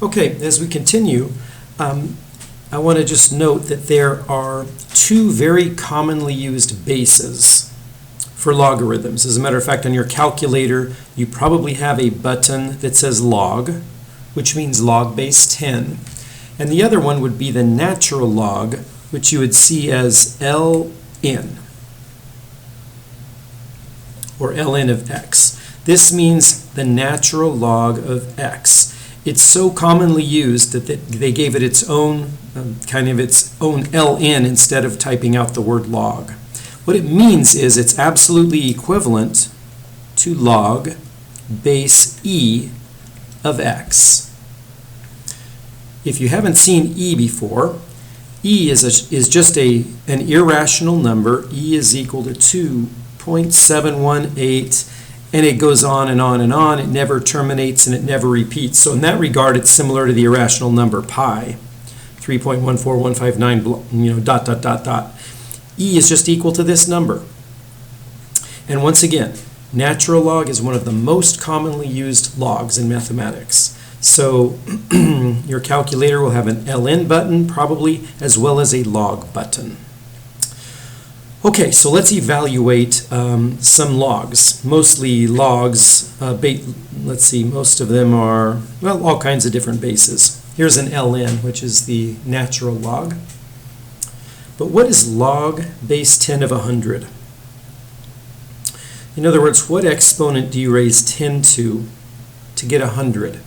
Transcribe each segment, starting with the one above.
Okay, as we continue, I want to just note that there are two very commonly used bases for logarithms. As a matter of fact, on your calculator, you probably have a button that says log, which means log base 10. And the other one would be the natural log, which you would see as ln, or ln of x. This means the natural log of x. It's so commonly used that they gave it its own, its own ln instead of typing out the word log. What it means is it's absolutely equivalent to log base e of x. If you haven't seen e before, e is just an irrational number. E is equal to 2.718, and it goes on and on and on. It never terminates and it never repeats. So in that regard, it's similar to the irrational number pi, 3.14159, dot, dot, dot, dot. E is just equal to this number. And once again, natural log is one of the most commonly used logs in mathematics. So your calculator will have an ln button probably, as well as a log button. Okay, so let's evaluate some logs. Mostly logs, let's see, most of them are, well, all kinds of different bases. Here's an ln, which is the natural log. But what is log base 10 of 100? In other words, what exponent do you raise 10 to get 100?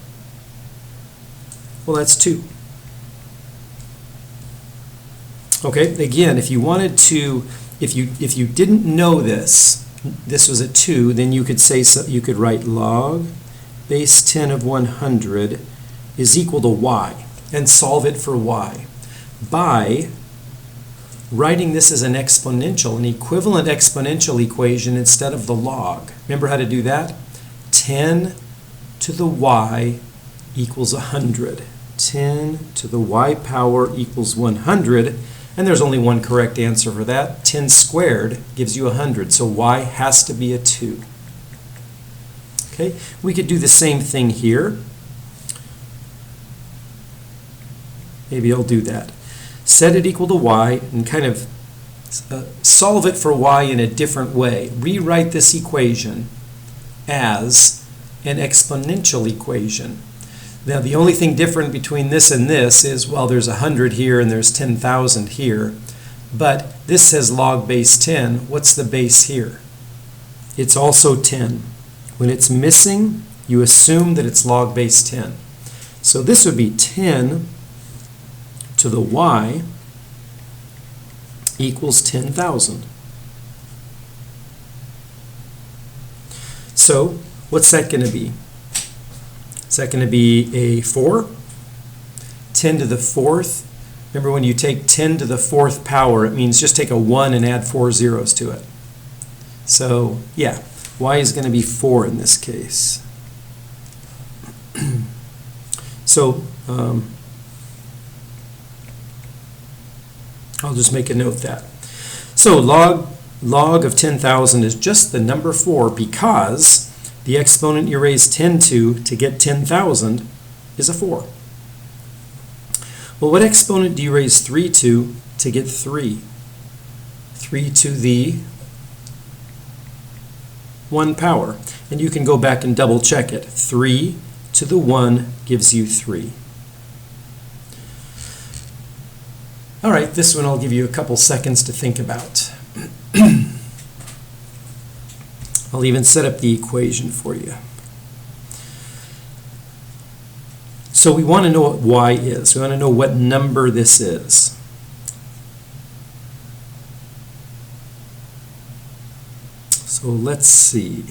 Well, that's 2. Okay, again, if you wanted to, if you didn't know this was a 2, then you could say, so you could write log base 10 of 100 is equal to y, and solve it for y by writing this as an exponential, an equivalent exponential equation instead of the log. Remember how to do that? 10 to the y equals 100. 10 to the y power equals 100. And there's only one correct answer for that. 10 squared gives you 100, so y has to be a 2. Okay, we could do the same thing here. Maybe I'll do that. Set it equal to y and kind of solve it for y in a different way. Rewrite this equation as an exponential equation. Now, the only thing different between this and this is, well, there's 100 here and there's 10,000 here. But this says log base 10. What's the base here? It's also 10. When it's missing, you assume that it's log base 10. So this would be 10 to the y equals 10,000. So what's that going to be? Is that going to be a 4? 10 to the 4th. Remember, when you take 10 to the 4th power, it means just take a 1 and add 4 zeros to it. So, yeah, y is going to be 4 in this case. So, I'll just make a note that. So, log of 10,000 is just the number 4 because the exponent you raise 10 to get 10,000 is a 4. Well, what exponent do you raise 3 to get 3? 3 to the 1 power. And you can go back and double check it. 3 to the 1 gives you 3. All right, this one I'll give you a couple seconds to think about. I'll even set up the equation for you. So we want to know what y is. We want to know what number this is. So let's see.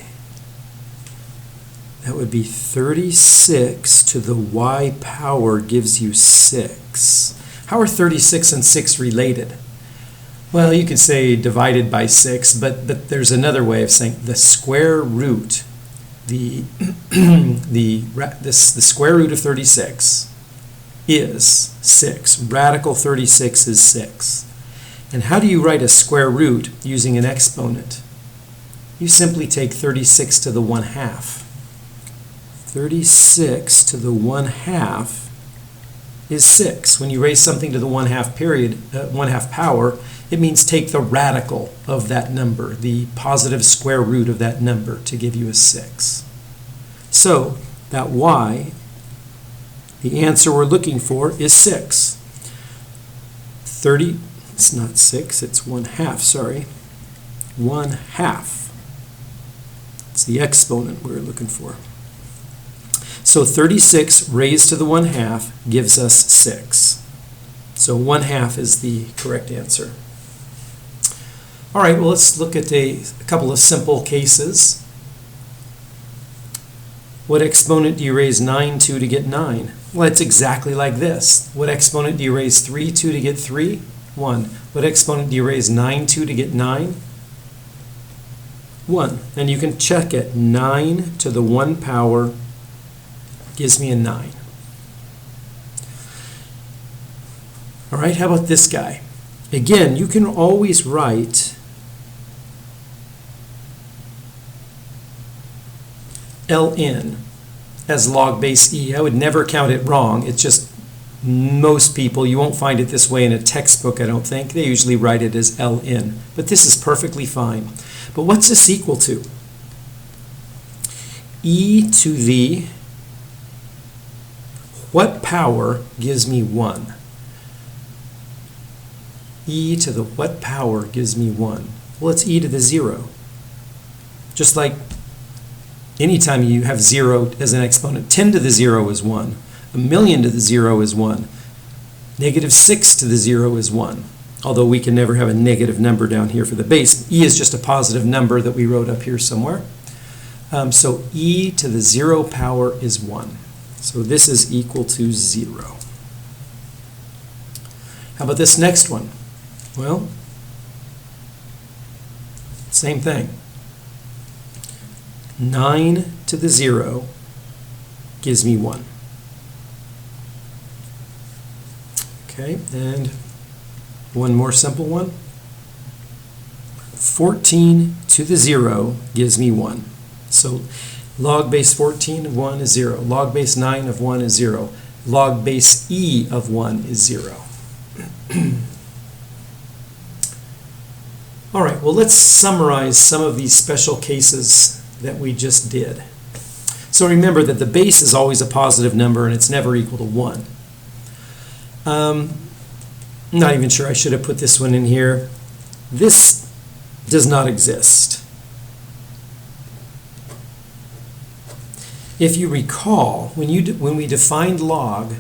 That would be 36 to the y power gives you 6. How are 36 and 6 related? Well, you could say divided by 6, but there's another way of saying the square root. The square root of 36 is 6. Radical 36 is 6. And how do you write a square root using an exponent? You simply take 36 to the 1/2. 36 to the 1/2 is 6. When you raise something to the 1/2 power, it means take the radical of that number, the positive square root of that number, to give you a 6. So that y, the answer we're looking for, is 6. 30, it's not 6, it's 1/2, sorry. 1/2. It's the exponent we're looking for. So 36 raised to the 1/2 gives us 6. So 1/2 is the correct answer. All right, well, let's look at a couple of simple cases. What exponent do you raise 9 to get 9? Well, it's exactly like this. What exponent do you raise 3 to get 3? 1. What exponent do you raise 9 to get 9? 1. And you can check it. 9 to the 1 power gives me a 9. All right, how about this guy? Again, you can always write ln as log base e. I would never count it wrong. It's just most people, you won't find it this way in a textbook, I don't think. They usually write it as ln. But this is perfectly fine. But what's this equal to? E to the what power gives me 1? E to the what power gives me 1? Well, it's e to the 0. Just like anytime you have 0 as an exponent, 10 to the 0 is 1. A million to the 0 is 1. -6 to the 0 is 1. Although we can never have a negative number down here for the base. E is just a positive number that we wrote up here somewhere. So e to the 0 power is 1. So this is equal to 0. How about this next one? Well, same thing. 9 to the 0 gives me 1. Okay, and one more simple one. 14 to the 0 gives me 1. So log base 14 of 1 is 0. Log base 9 of 1 is 0. Log base e of 1 is 0. All right, well, let's summarize some of these special cases that we just did. So remember that the base is always a positive number and it's never equal to 1. I'm not even sure I should have put this one in here. This does not exist. If you recall, when we defined log,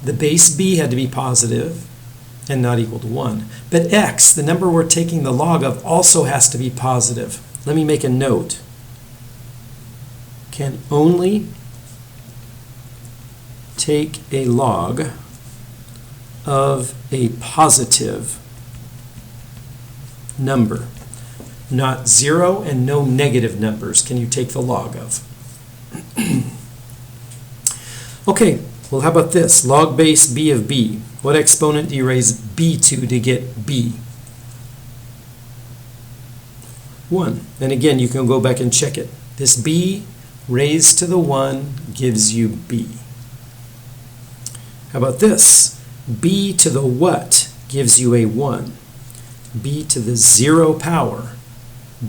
the base b had to be positive and not equal to 1. But x, the number we're taking the log of, also has to be positive. Let me make a note. Can only take a log of a positive number. Not 0 and no negative numbers can you take the log of. Okay, well, how about this? Log base b of b. What exponent do you raise b to get b? 1. And again, you can go back and check it. This b raised to the 1 gives you b. How about this? B to the what gives you a 1. B to the 0 power.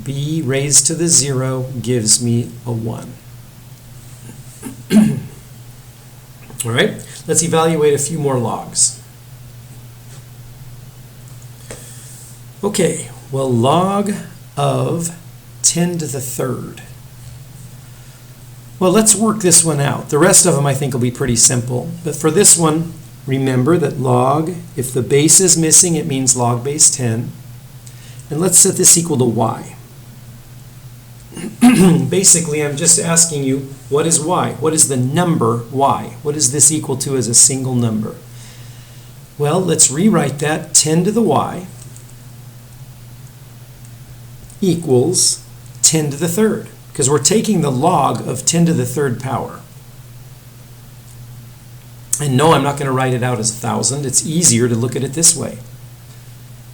B raised to the 0 gives me a 1. All right, let's evaluate a few more logs. Okay, well, log of 10 to the 3rd. Well, let's work this one out. The rest of them I think will be pretty simple. But for this one, remember that log, if the base is missing, it means log base 10. And let's set this equal to y. Basically, I'm just asking you, what is y? What is the number y? What is this equal to as a single number? Well, let's rewrite that. 10 to the y equals 10 to the 3rd. Because we're taking the log of 10 to the 3rd power. And no, I'm not going to write it out as 1,000. It's easier to look at it this way.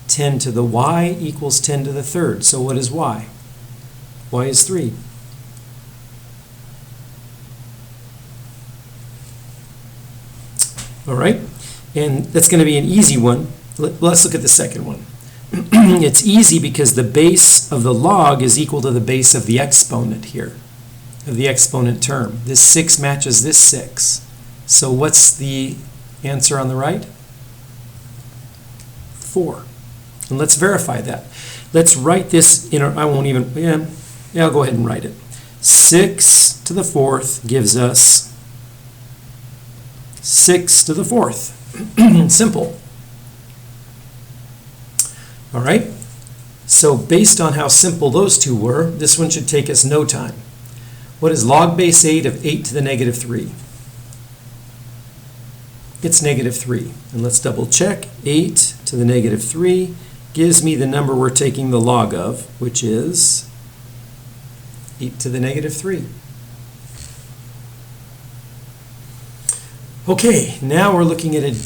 10 to the y equals 10 to the 3rd. So what is y? Y is 3. All right? And that's going to be an easy one. Let's look at the second one. It's easy because the base of the log is equal to the base of the exponent here, of the exponent term. This 6 matches this 6. So what's the answer on the right? 4. And let's verify that. Let's write this in our, I won't even, yeah, I'll go ahead and write it. 6 to the 4th gives us 6 to the 4th. Simple. All right? So based on how simple those two were, this one should take us no time. What is log base 8 of 8 to the negative 3? It's negative 3. And let's double check. 8 to the negative 3 gives me the number we're taking the log of, which is 8 to the negative 3. Okay, now we're looking at a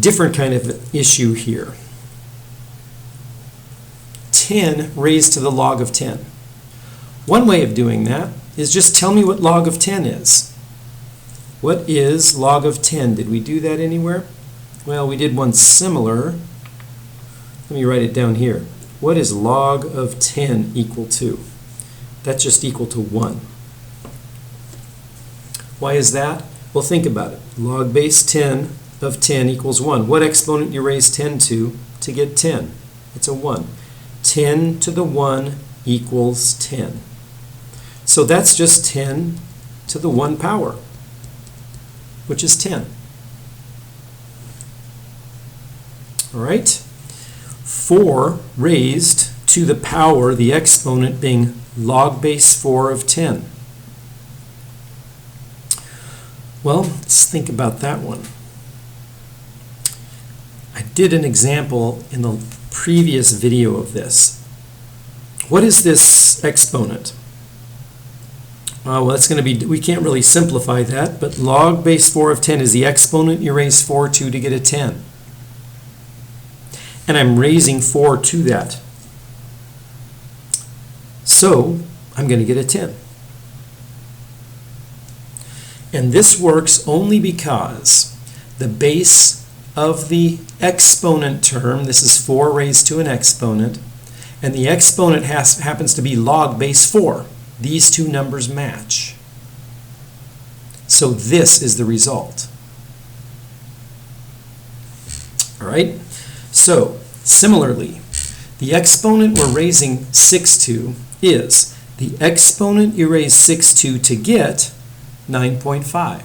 different kind of issue here. 10 raised to the log of 10. One way of doing that is just tell me what log of 10 is. What is log of 10? Did we do that anywhere? Well, we did one similar. Let me write it down here. What is log of 10 equal to? That's just equal to 1. Why is that? Well, think about it. Log base 10 of 10 equals 1. What exponent do you raise 10 to get 10? It's a 1. 10 to the 1 equals 10. So that's just 10 to the 1 power, which is 10. All right? 4 raised to the power, the exponent being log base 4 of 10. Well, let's think about that one. I did an example in the previous video of this. What is this exponent? Well, that's going to be, we can't really simplify that, but log base 4 of 10 is the exponent you raise 4 to get a 10. And I'm raising 4 to that. So I'm going to get a 10. And this works only because the base of the exponent term, this is 4 raised to an exponent, and the exponent happens to be log base 4. These two numbers match. So this is the result. All right? So, similarly, the exponent we're raising 6 to is the exponent you raise 6 to get 9.5.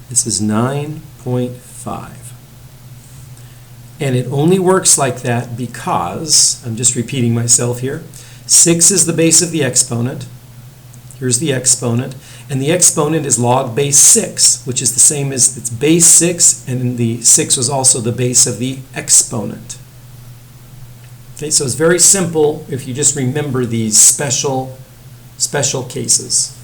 This is 9.5. And it only works like that because, I'm just repeating myself here, 6 is the base of the exponent. Here's the exponent. And the exponent is log base 6, which is the same as its base 6, and the 6 was also the base of the exponent. Okay, so it's very simple if you just remember these special cases.